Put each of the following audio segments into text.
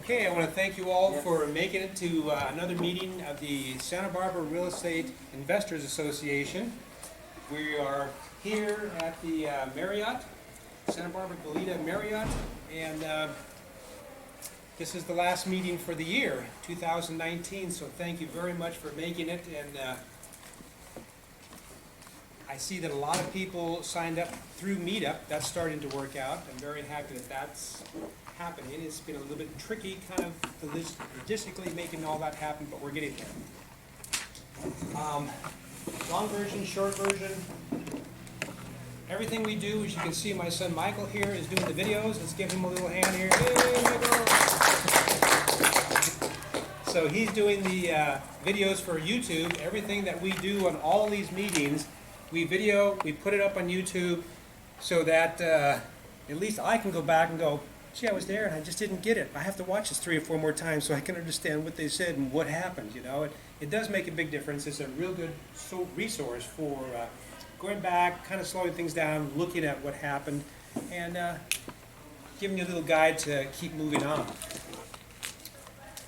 Okay, I want to thank you all for making it to another meeting of the Santa Barbara Real Estate Investors Association. We are here at the Marriott, Santa Barbara Goleta Marriott, and this is the last meeting for the year, 2019, so thank you very much for making it. And I see that a lot of people signed up through Meetup. That's starting to work out. I'm very happy that that's happening. It's been a little bit tricky kind of logistically making all that happen, but we're getting there. Long version, short version, everything we do, as you can see, my son Michael here is doing the videos. Let's give him a little hand here. Hey, Michael! So he's doing the videos for YouTube. Everything that we do on all these meetings, we video, we put it up on YouTube so that at least I can go back and go, gee, I was there and I just didn't get it. I have to watch this 3 or 4 more times so I can understand what they said and what happened, you know. It does make a big difference. It's a real good resource for going back, kind of slowing things down, looking at what happened, and giving you a little guide to keep moving on.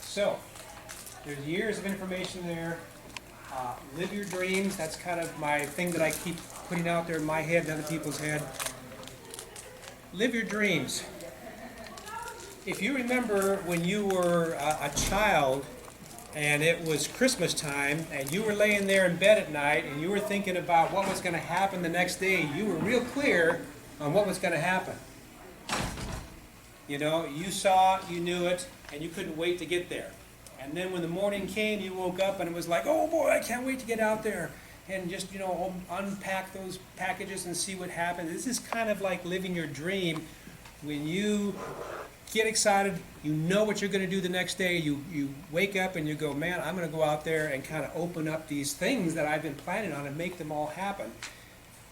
So, there's years of information there. Live your dreams. That's kind of my thing that I keep putting out there in my head and other people's head. Live your dreams. If you remember when you were a child and it was Christmas time and you were laying there in bed at night and you were thinking about what was going to happen the next day, you were real clear on what was going to happen. You know, you saw it, you knew it, and you couldn't wait to get there. And then when the morning came, you woke up and it was like, oh boy, I can't wait to get out there and just, you know, unpack those packages and see what happens. This is kind of like living your dream. When you get excited, you know what you're going to do the next day, you wake up and you go, man, I'm going to go out there and kind of open up these things that I've been planning on and make them all happen.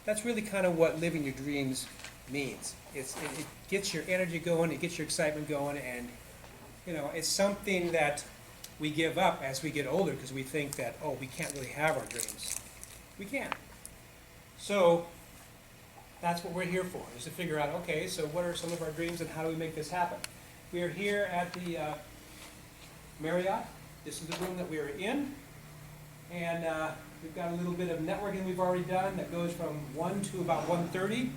That's really kind of what living your dreams means. It gets your energy going, it gets your excitement going, and you know, it's something that we give up as we get older because we think that, oh, we can't really have our dreams. We can. So that's what we're here for, is to figure out, okay, so what are some of our dreams and how do we make this happen? We are here at the Marriott. This is the room that we are in. And we've got a little bit of networking we've already done that goes from 1 to about 1:30.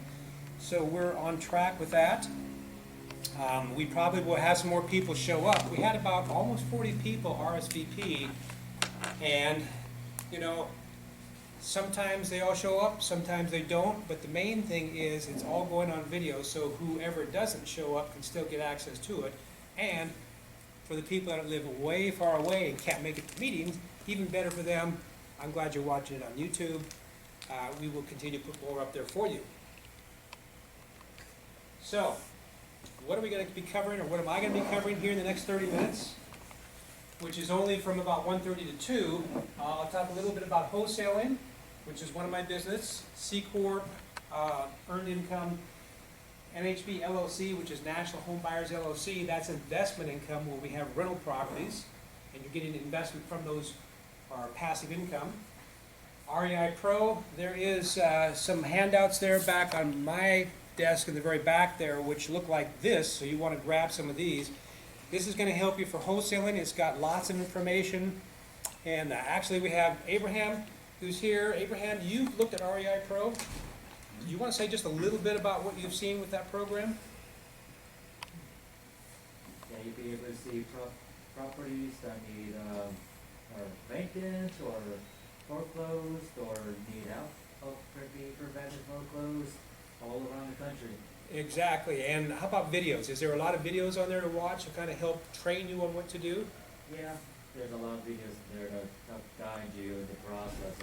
So we're on track with that. We probably will have some more people show up. We had about almost 40 people RSVP. And, you know, sometimes they all show up, sometimes they don't, but the main thing is it's all going on video, so whoever doesn't show up can still get access to it. And for the people that live way far away and can't make it to meetings, even better for them. I'm glad you're watching it on YouTube. We will continue to put more up there for you. So, what are we going to be covering, or what am I going to be covering here in the next 30 minutes? Which is only from about 1:30 to 2. I'll talk a little bit about wholesaling, which is one of my business, C Corp, Earned Income, NHB LLC, which is National Home Buyers LLC. That's investment income where we have rental properties, and you're getting investment from those, or passive income. REI Pro, there is some handouts there back on my desk in the very back there, which look like this, so you want to grab some of these. This is going to help you for wholesaling. It's got lots of information. And actually we have Abraham who's here. Abraham, you've looked at REI Pro. Do you want to say just a little bit about what you've seen with that program? Yeah, you'd be able to see properties that need or maintenance or foreclosed or need help being prevented foreclosed all around the country. Exactly. And how about videos? Is there a lot of videos on there to watch to kind of help train you on what to do? Yeah, there's a lot of videos there to help guide you in the process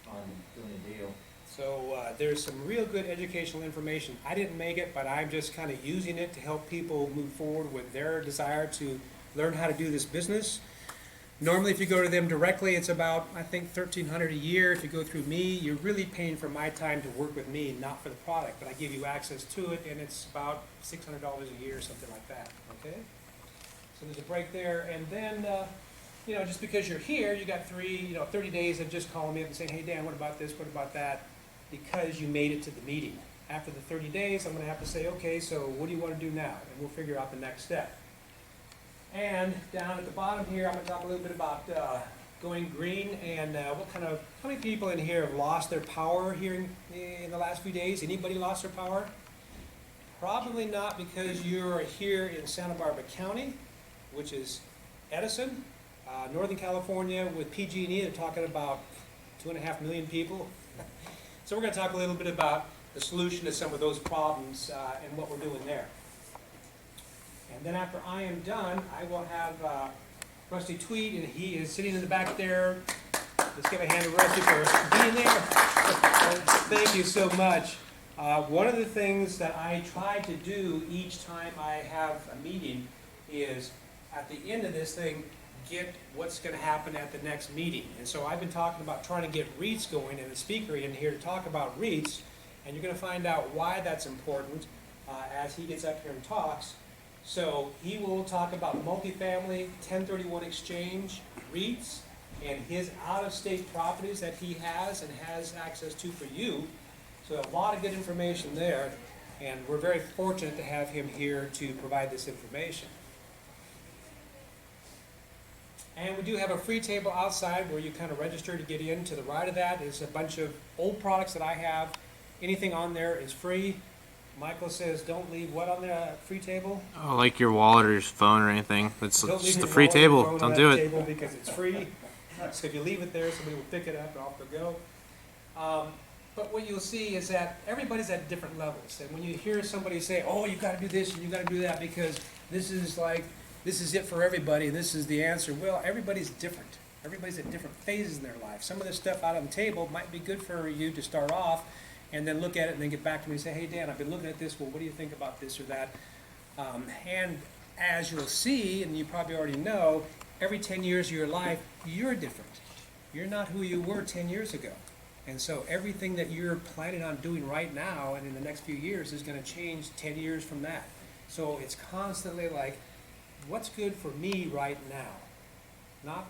on doing a deal. So there's some real good educational information. I didn't make it, but I'm just kind of using it to help people move forward with their desire to learn how to do this business. Normally, if you go to them directly, it's about, I think, $1,300 a year. If you go through me, you're really paying for my time to work with me, not for the product. But I give you access to it, and it's about $600 a year, something like that. Okay? So there's a break there. And then, you know, just because you're here, you got 30 days of just calling me up and saying, hey, Dan, what about this? What about that? Because you made it to the meeting. After the 30 days, I'm going to have to say, okay, so what do you want to do now? And we'll figure out the next step. And down at the bottom here, I'm gonna talk a little bit about going green and how many people in here have lost their power here in the last few days? Anybody lost their power? Probably not because you're here in Santa Barbara County, which is Edison, Northern California with PG&E, they're talking about 2.5 million people. So we're going to talk a little bit about the solution to some of those problems and what we're doing there. And then after I am done, I will have Rusty Tweed, and he is sitting in the back there. Let's give a hand to Rusty for being there. Thank you so much. One of the things that I try to do each time I have a meeting is, at the end of this thing, get what's going to happen at the next meeting. And so I've been talking about trying to get REITs going, and a speaker in here to talk about REITs, and you're going to find out why that's important as he gets up here and talks. So he will talk about multifamily, 1031 exchange, REITs, and his out-of-state properties that he has and has access to for you. So a lot of good information there, and we're very fortunate to have him here to provide this information. And we do have a free table outside where you kind of register to get in. To the right of that is a bunch of old products that I have. Anything on there is free. Michael says don't leave what on the free table? Oh, like your wallet or your phone or anything. It's Don't just leave the your free wallet or table. phone Don't on do that it. table because it's free. So if you leave it there, somebody will pick it up and off they'll go. But what you'll see is that everybody's at different levels. And when you hear somebody say, oh, you've got to do this and you've got to do that because this is it for everybody, and this is the answer. Well, everybody's different. Everybody's at different phases in their life. Some of this stuff out on the table might be good for you to start off and then look at it and then get back to me and say, hey, Dan, I've been looking at this. Well, what do you think about this or that? And as you'll see, and you probably already know, every 10 years of your life, you're different. You're not who you were 10 years ago. And so everything that you're planning on doing right now and in the next few years is going to change 10 years from that. So it's constantly like, what's good for me right now? Not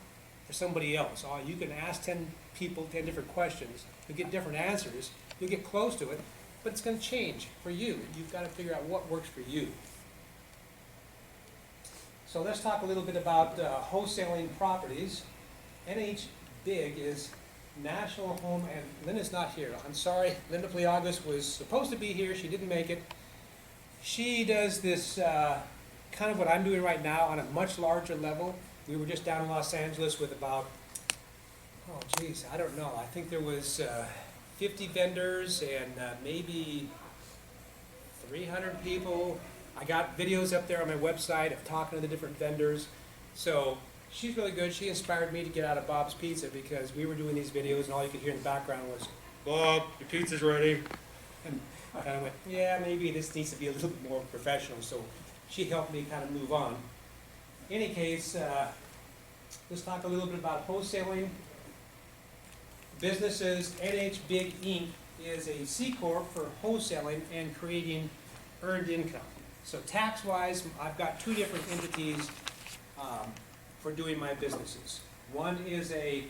for somebody else. Oh, you can ask 10 people 10 different questions. You'll get different answers. You'll get close to it, but it's going to change for you. You've got to figure out what works for you. So let's talk a little bit about wholesaling properties. NH Big is National Home, and Linda's not here. I'm sorry, Linda Pliagos was supposed to be here. She didn't make it. She does this kind of what I'm doing right now on a much larger level. We were just down in Los Angeles with about, oh geez, I don't know. I think there was 50 vendors and maybe 300 people. I got videos up there on my website of talking to the different vendors. So she's really good. She inspired me to get out of Bob's Pizza because we were doing these videos and all you could hear in the background was, Bob, your pizza's ready. And I kind of went, yeah, maybe this needs to be a little bit more professional. So she helped me kind of move on. In any case, let's talk a little bit about wholesaling. Businesses. NH Big Inc. is a C Corp for wholesaling and creating earned income. So tax-wise, I've got two different entities for doing my businesses. One is a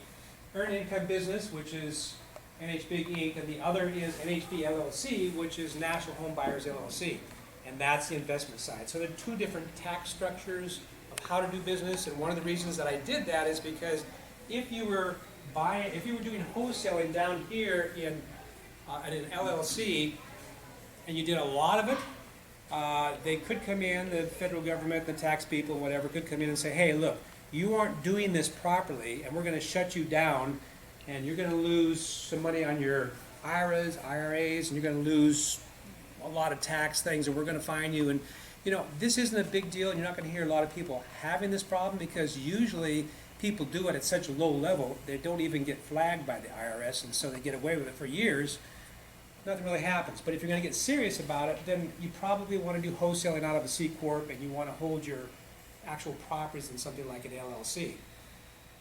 earned income business, which is NH Big Inc., and the other is NHB LLC, which is National Home Buyers LLC, and that's the investment side. So there are two different tax structures of how to do business, and one of the reasons that I did that is because if you were doing wholesaling down here in an LLC, and you did a lot of it, they could come in, the federal government, the tax people, whatever, could come in and say, hey, look, you aren't doing this properly, and we're going to shut you down, and you're going to lose some money on your IRAs, and you're going to lose a lot of tax things, and we're going to fine you. And, you know, this isn't a big deal, and you're not going to hear a lot of people having this problem because usually people do it at such a low level, they don't even get flagged by the IRS, and so they get away with it for years. Nothing really happens. But if you're going to get serious about it, then you probably want to do wholesaling out of a C Corp, and you want to hold your actual properties in something like an LLC.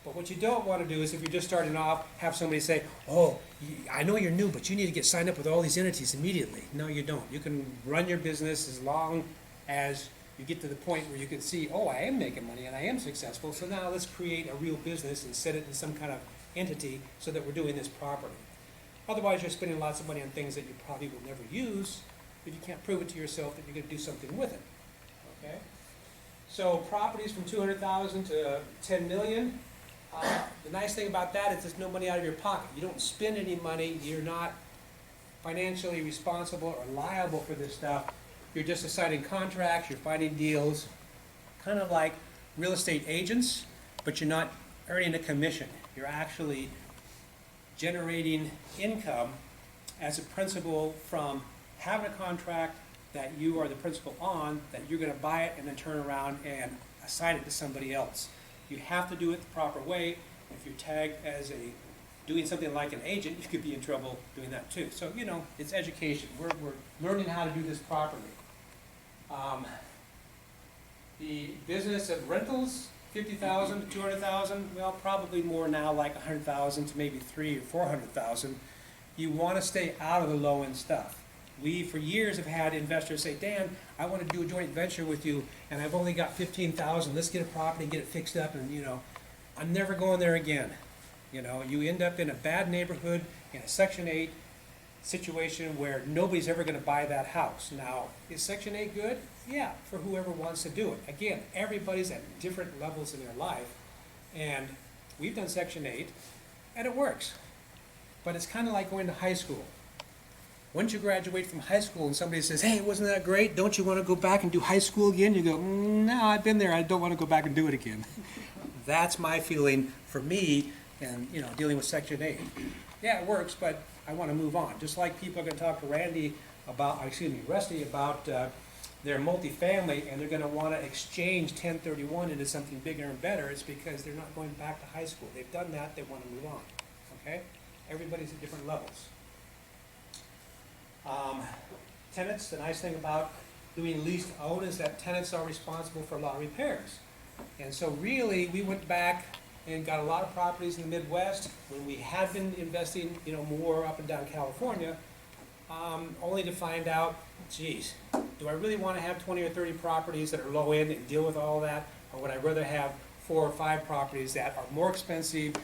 But what you don't want to do is, if you're just starting off, have somebody say, oh, I know you're new, but you need to get signed up with all these entities immediately. No, you don't. You can run your business as long as you get to the point where you can see, oh, I am making money and I am successful, so now let's create a real business and set it in some kind of entity so that we're doing this properly. Otherwise, you're spending lots of money on things that you probably will never use, but you can't prove it to yourself that you're going to do something with it. Okay? So properties from 200,000 to 10 million. The nice thing about that is there's no money out of your pocket. You don't spend any money. You're not financially responsible or liable for this stuff. You're just assigning contracts, you're finding deals, kind of like real estate agents, but you're not earning a commission. You're actually generating income as a principal from having a contract that you are the principal on, that you're going to buy it and then turn around and assign it to somebody else. You have to do it the proper way. If you're tagged as doing something like an agent, you could be in trouble doing that too. So, you know, it's education. We're learning how to do this properly. The business of rentals, 50,000 to 200,000, well, probably more now, like 100,000 to maybe 300,000 or 400,000. You want to stay out of the low-end stuff. We, for years, have had investors say, Dan, I want to do a joint venture with you, and I've only got 15,000. Let's get a property and get it fixed up, and, you know, I'm never going there again. You know, you end up in a bad neighborhood, in a Section 8 situation where nobody's ever going to buy that house. Now, is Section 8 good? Yeah, for whoever wants to do it. Again, everybody's at different levels in their life, and we've done Section 8, and it works. But it's kind of like going to high school. Once you graduate from high school and somebody says, hey, wasn't that great? Don't you want to go back and do high school again? You go, no, I've been there. I don't want to go back and do it again. That's my feeling for me and, you know, dealing with Section 8. Yeah, it works, but I want to move on. Just like people are going to talk to Rusty about their multifamily, and they're going to want to exchange 1031 into something bigger and better. It's because they're not going back to high school. They've done that. They want to move on. Okay? Everybody's at different levels. Tenants, the nice thing about doing lease to own is that tenants are responsible for a lot of repairs. And so really, we went back and got a lot of properties in the Midwest when we had been investing, you know, more up and down California, only to find out, geez, do I really want to have 20 or 30 properties that are low end and deal with all that? Or would I rather have 4 or 5 properties that are more expensive,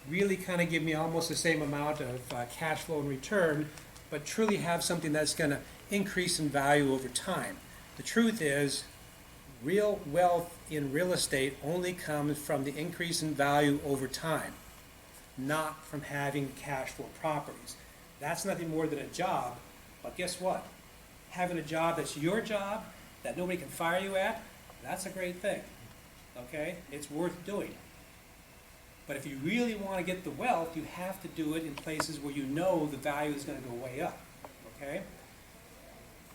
really kind of give me almost the same amount of cash flow and return, but truly have something that's going to increase in value over time? The truth is, real wealth in real estate only comes from the increase in value over time, not from having cash flow properties. That's nothing more than a job, but guess what? Having a job that's your job, that nobody can fire you at, that's a great thing, okay? It's worth doing. But if you really want to get the wealth, you have to do it in places where you know the value is going to go way up, okay?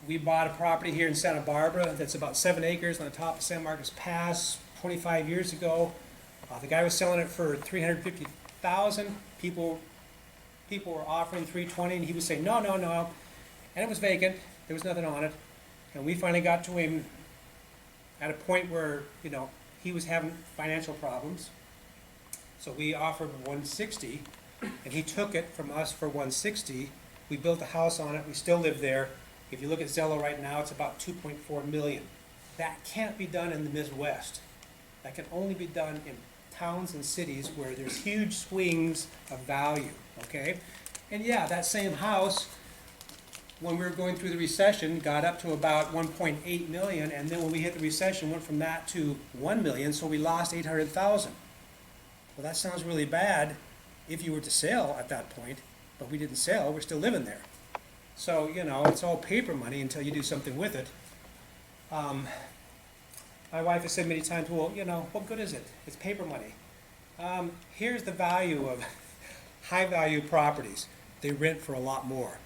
We bought a property here in Santa Barbara that's about 7 acres on the top of San Marcos Pass 25 years ago. The guy was selling it for $350,000. People were offering $320,000, and he was saying, no, no, no. And it was vacant. There was nothing on it. And we finally got to him at a point where, you know, he was having financial problems. So we offered $160,000, and he took it from us for $160,000. We built a house on it. We still live there. If you look at Zillow right now, it's about $2.4 million. That can't be done in the Midwest. That can only be done in towns and cities where there's huge swings of value, okay? And yeah, that same house, when we were going through the recession, got up to about 1.8 million, and then when we hit the recession, went from that to 1 million, so we lost 800,000. Well, that sounds really bad if you were to sell at that point, but we didn't sell, we're still living there. So, you know, it's all paper money until you do something with it. My wife has said many times, well, you know, what good is it? It's paper money. Here's the value of high-value properties. They rent for a lot more.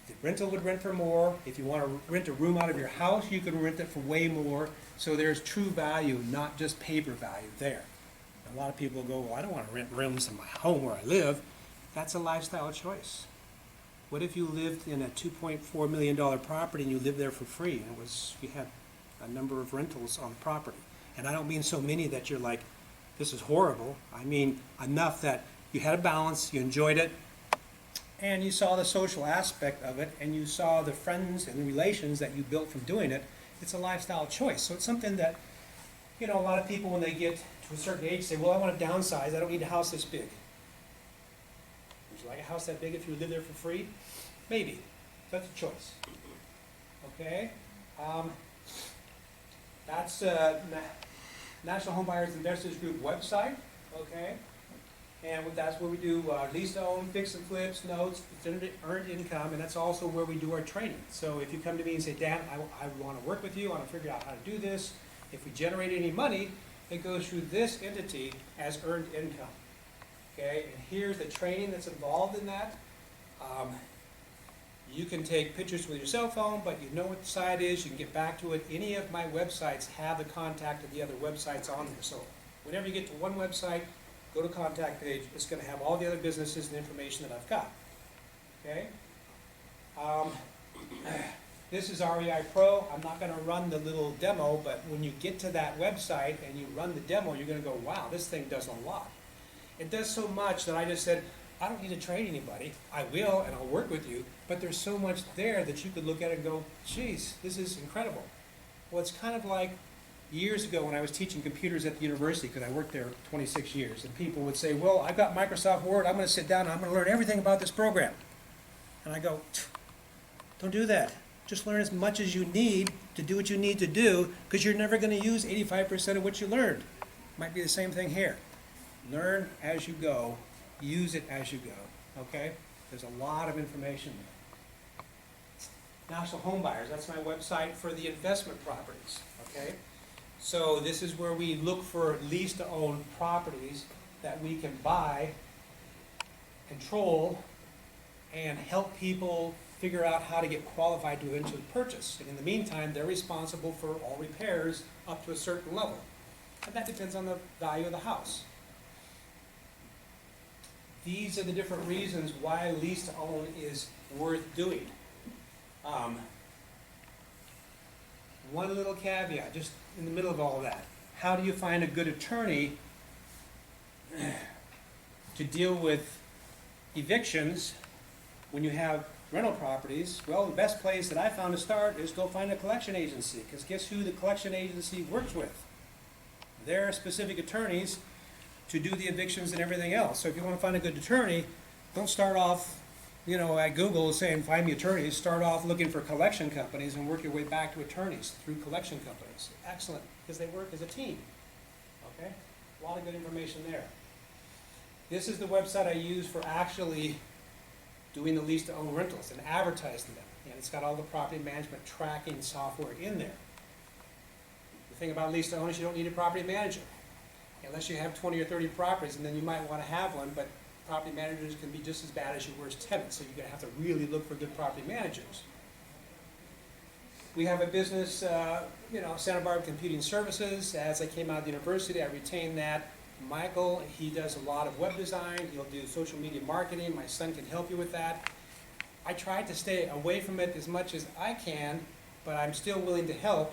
The rental would rent for more. If you want to rent a room out of your house, you can rent it for way more. So there's true value, not just paper value there. A lot of people go, well, I don't want to rent rooms in my home where I live. That's a lifestyle choice. What if you lived in a $2.4 million property and you lived there for free, and you had a number of rentals on the property? And I don't mean so many that you're like, this is horrible. I mean enough that you had a balance, you enjoyed it, and you saw the social aspect of it, and you saw the friends and the relations that you built from doing it. It's a lifestyle choice. So it's something that, you know, a lot of people when they get to a certain age say, well, I want to downsize, I don't need a house this big. Would you like a house that big if you live there for free? Maybe. That's a choice. Okay? That's National Home Buyers Investors Group website, okay? And that's where we do lease to own, fix and flips, notes, earned income, and that's also where we do our training. So if you come to me and say, Dan, I want to work with you, I want to figure out how to do this. If we generate any money, it goes through this entity as earned income. Okay, and here's the training that's involved in that. You can take pictures with your cell phone, but you know what the site is, you can get back to it. Any of my websites have the contact of the other websites on there. So whenever you get to one website, go to contact page, it's going to have all the other businesses and information that I've got. Okay? This is REI Pro. I'm not going to run the little demo, but when you get to that website and you run the demo, you're going to go, wow, this thing does a lot. It does so much that I just said, I don't need to train anybody. I will, and I'll work with you, but there's so much there that you could look at it and go, geez, this is incredible. Well, it's kind of like years ago when I was teaching computers at the university, because I worked there 26 years, and people would say, well, I've got Microsoft Word, I'm going to sit down and I'm going to learn everything about this program. And I go, don't do that. Just learn as much as you need to do what you need to do, because you're never going to use 85% of what you learned. Might be the same thing here. Learn as you go, use it as you go, okay? There's a lot of information there. National Home Buyers, that's my website for the investment properties, okay? So this is where we look for lease-to-own properties that we can buy, control, and help people figure out how to get qualified to eventually purchase. And in the meantime, they're responsible for all repairs up to a certain level. And that depends on the value of the house. These are the different reasons why lease-to-own is worth doing. One little caveat, just in the middle of all of that. How do you find a good attorney to deal with evictions when you have rental properties? Well, the best place that I found to start is go find a collection agency, because guess who the collection agency works with? Their specific attorneys to do the evictions and everything else. So if you want to find a good attorney, don't start off, at Google saying find me attorneys. Start off looking for collection companies and work your way back to attorneys through collection companies. Excellent, because they work as a team. Okay? A lot of good information there. This is the website I use for actually doing the lease-to-own rentals and advertising them. And it's got all the property management tracking software in there. The thing about lease-to-own is you don't need a property manager. Unless you have 20 or 30 properties, and then you might want to have one, but property managers can be just as bad as your worst tenants, so you're going to have to really look for good property managers. We have a business, Santa Barbara Computing Services. As I came out of the university, I retained that. Michael, he does a lot of web design. He'll do social media marketing. My son can help you with that. I tried to stay away from it as much as I can, but I'm still willing to help.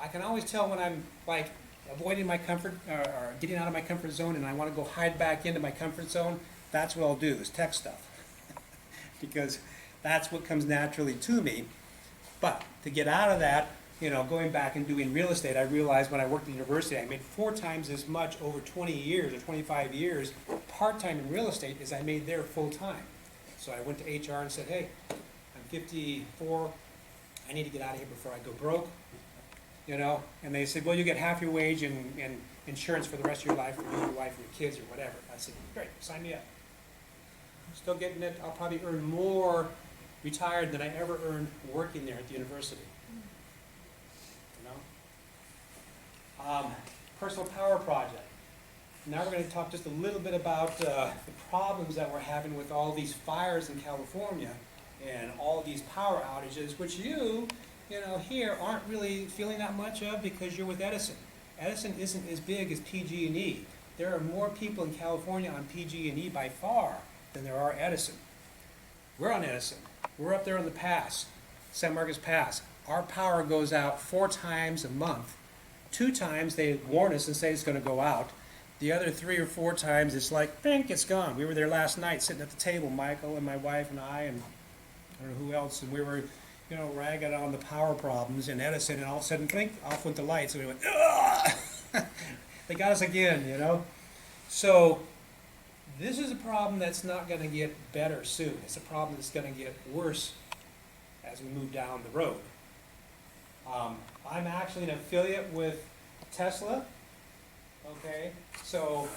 I can always tell when I'm avoiding my comfort or getting out of my comfort zone and I want to go hide back into my comfort zone. That's what I'll do, is tech stuff. Because that's what comes naturally to me. But to get out of that, going back and doing real estate, I realized when I worked at the university, I made 4 times as much over 20 years or 25 years part-time in real estate as I made there full-time. So I went to HR and said, hey, I'm 54, I need to get out of here before I go broke. And they said, well, you get half your wage and insurance for the rest of your life for you, your wife, and your kids, or whatever. I said, great, sign me up. I'm still getting it. I'll probably earn more retired than I ever earned working there at the university. Personal power project. Now we're going to talk just a little bit about the problems that we're having with all these fires in California and all these power outages, which here aren't really feeling that much of because you're with Edison. Edison isn't as big as PG&E. There are more people in California on PG&E by far than there are Edison. We're on Edison. We're up there on the pass, San Marcos Pass. Our power goes out 4 times a month. 2 times they warn us and say it's going to go out. The other 3 or 4 times it's like, bink, it's gone. We were there last night sitting at the table, Michael and my wife and I and I don't know who else, and we were ragging on the power problems in Edison, and all of a sudden, blink, off went the lights, and we went, ugh! They got us again, So, this is a problem that's not going to get better soon. It's a problem that's going to get worse as we move down the road. I'm actually an affiliate with Tesla, okay? So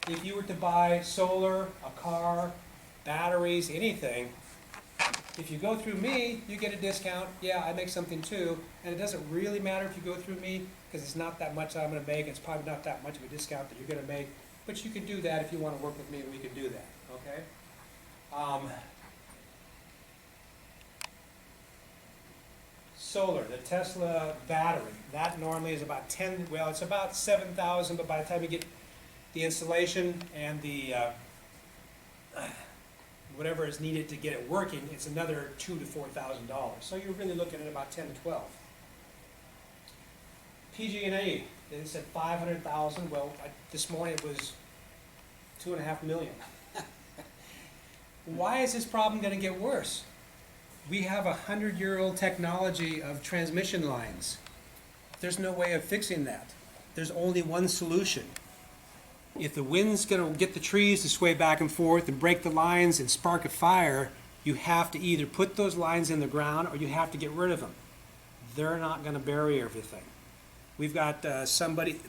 if you were to buy solar, a car, batteries, anything, if you go through me, you get a discount. Yeah, I make something too, and it doesn't really matter if you go through me, because it's not that much I'm gonna make, it's probably not that much of a discount that you're gonna make, but you can do that if you wanna work with me, we can do that, okay? Solar, the Tesla battery, that normally is about it's about 7,000, but by the time you get the installation and the, whatever is needed to get it working, it's another $2,000 to $4,000. So you're really looking at about 10 to 12. PG&E, they said 500,000. Well, this morning it was 2.5 million. Why is this problem going to get worse? We have 100-year-old technology of transmission lines. There's no way of fixing that. There's only one solution. If the wind's going to get the trees to sway back and forth and break the lines and spark a fire, you have to either put those lines in the ground or you have to get rid of them. They're not going to bury everything. We've got somebody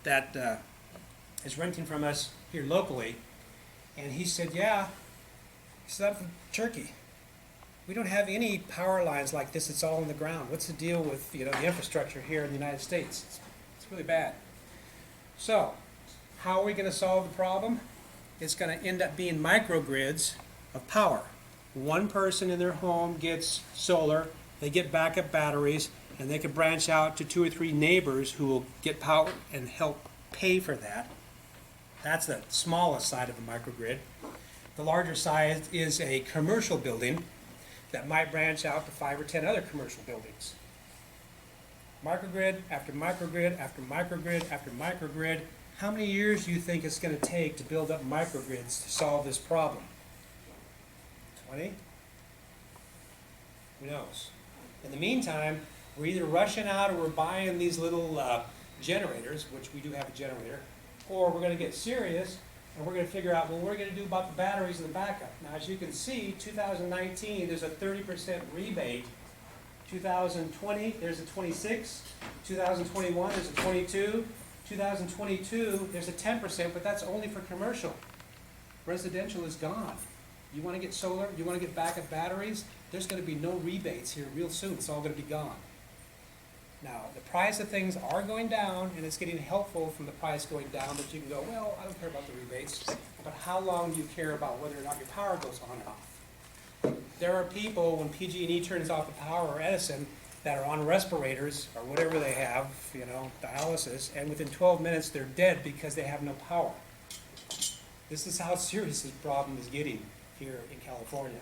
that is renting from us here locally, and he said, yeah, he said, I'm from Turkey. We don't have any power lines like this. It's all in the ground. What's the deal with the infrastructure here in the United States? It's really bad. So, how are we going to solve the problem? It's going to end up being microgrids of power. One person in their home gets solar, they get backup batteries, and they can branch out to 2 or 3 neighbors who will get power and help pay for that. That's the smallest side of the microgrid. The larger side is a commercial building that might branch out to 5 or 10 other commercial buildings. Microgrid after microgrid after microgrid after microgrid. How many years do you think it's going to take to build up microgrids to solve this problem? 20? Who knows? In the meantime, we're either rushing out or we're buying these little generators, which we do have a generator, or we're going to get serious and we're going to figure out, well, what are we going to do about the batteries and the backup? Now, as you can see, 2019, there's a 30% rebate. 2020, there's a 26. 2021, there's a 22. 2022, there's a 10%, but that's only for commercial. Residential is gone. You want to get solar, you want to get backup batteries, there's going to be no rebates here real soon. It's all going to be gone. Now, the price of things are going down, and it's getting helpful from the price going down, but you can go, well, I don't care about the rebates, but how long do you care about whether or not your power goes on and off? There are people, when PG&E turns off the power, or Edison, that are on respirators, or whatever they have, dialysis, and within 12 minutes they're dead because they have no power. This is how serious this problem is getting here in California.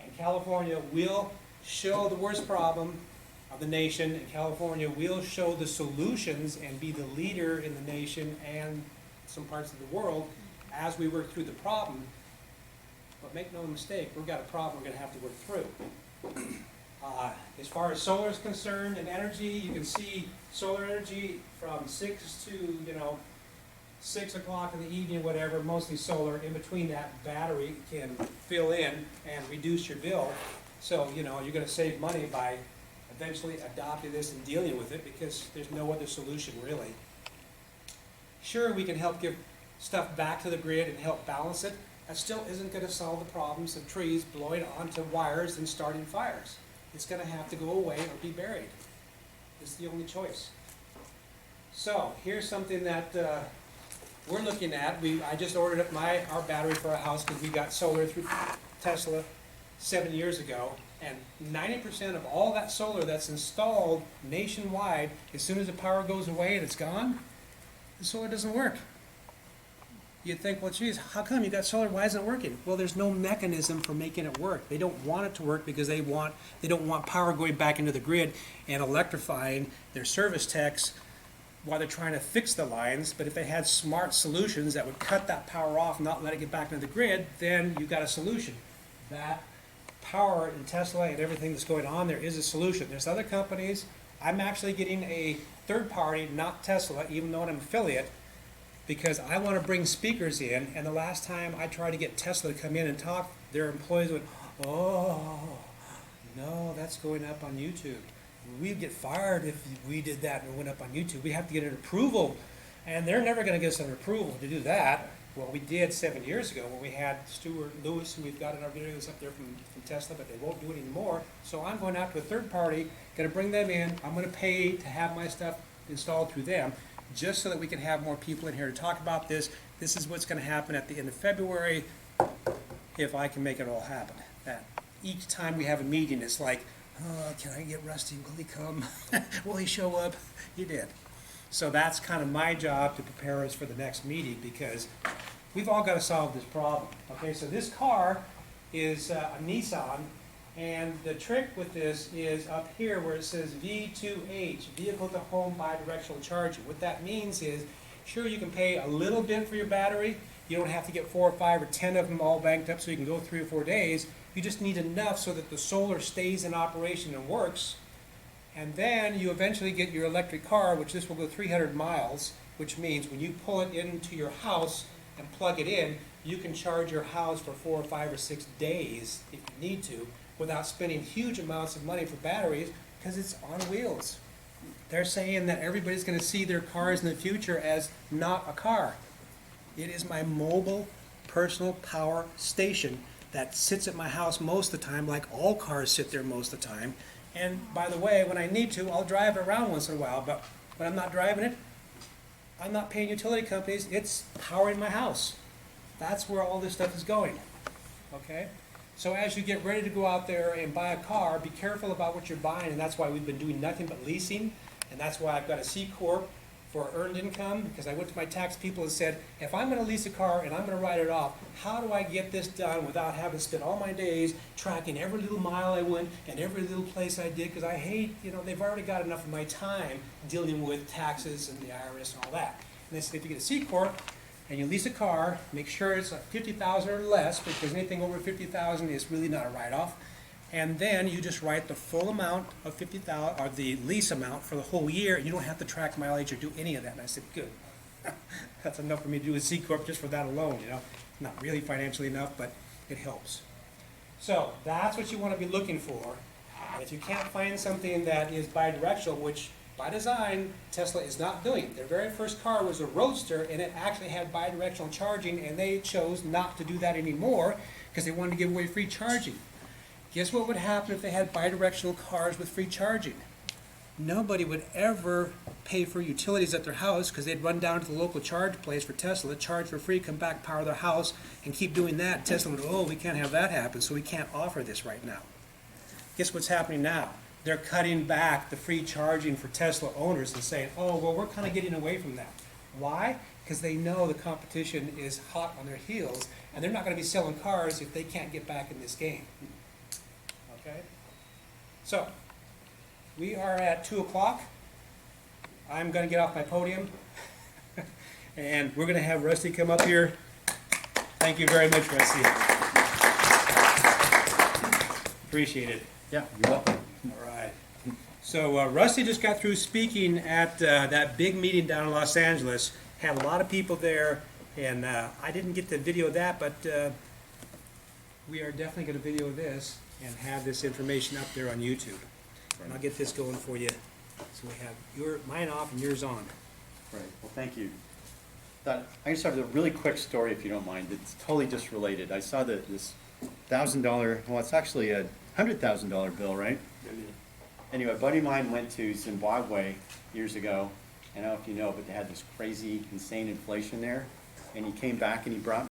And California will show the worst problem of the nation, and California will show the solutions and be the leader in the nation and some parts of the world as we work through the problem. But make no mistake, we've got a problem we're going to have to work through. As far as solar is concerned and energy, you can see solar energy from 6 to 6 o'clock in the evening, whatever, mostly solar. In between that, battery can fill in and reduce your bill. So you're going to save money by eventually adopting this and dealing with it, because there's no other solution really. Sure, we can help give stuff back to the grid and help balance it. That still isn't going to solve the problems of trees blowing onto wires and starting fires. It's going to have to go away or be buried. It's the only choice. So here's something that we're looking at. I just ordered up our battery for our house because we got solar through Tesla 7 years ago, and 90% of all that solar that's installed nationwide, as soon as the power goes away and it's gone, the solar doesn't work. You'd think, well, geez, how come you got solar? Why isn't it working? Well, there's no mechanism for making it work. They don't want it to work because they don't want power going back into the grid and electrifying their service techs while they're trying to fix the lines. But if they had smart solutions that would cut that power off and not let it get back into the grid, then you've got a solution. That power in Tesla and everything that's going on there is a solution. There's other companies. I'm actually getting a third party, not Tesla, even though I'm an affiliate, because I want to bring speakers in, and the last time I tried to get Tesla to come in and talk, their employees went, oh, no, that's going up on YouTube. we'd get fired if we did that and it went up on YouTube. We have to get an approval, and they're never gonna give us an approval to do that. Well, we did 7 years ago when we had Stuart Lewis, who we've got in our videos up there from Tesla, but they won't do it anymore. So I'm going out to a third party, gonna bring them in, I'm gonna pay to have my stuff installed through them, just so that we can have more people in here to talk about this. This is what's gonna happen at the end of February, if I can make it all happen. That each time we have a meeting, it's like, oh, can I get Rusty? Will he come? Will he show up? He did. So that's kind of my job to prepare us for the next meeting, because we've all got to solve this problem. Okay, so this car is a Nissan, and the trick with this is up here where it says V2H, Vehicle to Home Bidirectional Charging. What that means is, sure, you can pay a little bit for your battery. You don't have to get 4 or 5 or 10 of them all banked up so you can go 3 or 4 days. You just need enough so that the solar stays in operation and works. And then you eventually get your electric car, which this will go 300 miles, which means when you pull it into your house and plug it in, you can charge your house for 4 or 5 or 6 days if you need to, without spending huge amounts of money for batteries, because it's on wheels. They're saying that everybody's going to see their cars in the future as not a car. It is my mobile personal power station that sits at my house most of the time, like all cars sit there most of the time. And by the way, when I need to, I'll drive it around once in a while, but when I'm not driving it, I'm not paying utility companies, it's powering my house. That's where all this stuff is going, okay? So as you get ready to go out there and buy a car, be careful about what you're buying, and that's why we've been doing nothing but leasing, and that's why I've got a C Corp for earned income, because I went to my tax people and said, if I'm gonna lease a car and I'm gonna write it off, how do I get this done without having to spend all my days tracking every little mile I went and every little place I did, because I hate, they've already got enough of my time dealing with taxes and the IRS and all that. And they said, if you get a C Corp and you lease a car, make sure it's $50,000 or less, because anything over $50,000 is really not a write-off. And then you just write the full amount of $50,000, or the lease amount for the whole year. You don't have to track mileage or do any of that. And I said, good. That's enough for me to do a C Corp just for that alone, Not really financially enough, but it helps. So that's what you want to be looking for. And if you can't find something that is bidirectional, which by design Tesla is not doing. Their very first car was a Roadster, and it actually had bidirectional charging, and they chose not to do that anymore because they wanted to give away free charging. Guess what would happen if they had bidirectional cars with free charging? Nobody would ever pay for utilities at their house, because they'd run down to the local charge place for Tesla, charge for free, come back, power their house, and keep doing that. Tesla would, oh, we can't have that happen, so we can't offer this right now. Guess what's happening now? They're cutting back the free charging for Tesla owners and saying, oh, well, we're kind of getting away from that. Why? Because they know the competition is hot on their heels, and they're not going to be selling cars if they can't get back in this game. Okay? So, we are at 2 o'clock. I'm going to get off my podium, and we're going to have Rusty come up here. Thank you very much, Rusty. Appreciate it. Yeah, you're welcome. All right. So Rusty just got through speaking at that big meeting down in Los Angeles. Had a lot of people there, and I didn't get to video that, but we are definitely going to video this and have this information up there on YouTube. And I'll get this going for you. So we have mine off and yours on. Right, well, thank you. I just have a really quick story, if you don't mind. It's totally just related. I saw this $1,000, well, it's actually a $100,000 bill, right? Anyway, a buddy of mine went to Zimbabwe years ago. I don't know if you know, but they had this crazy, insane inflation there. And he came back and he brought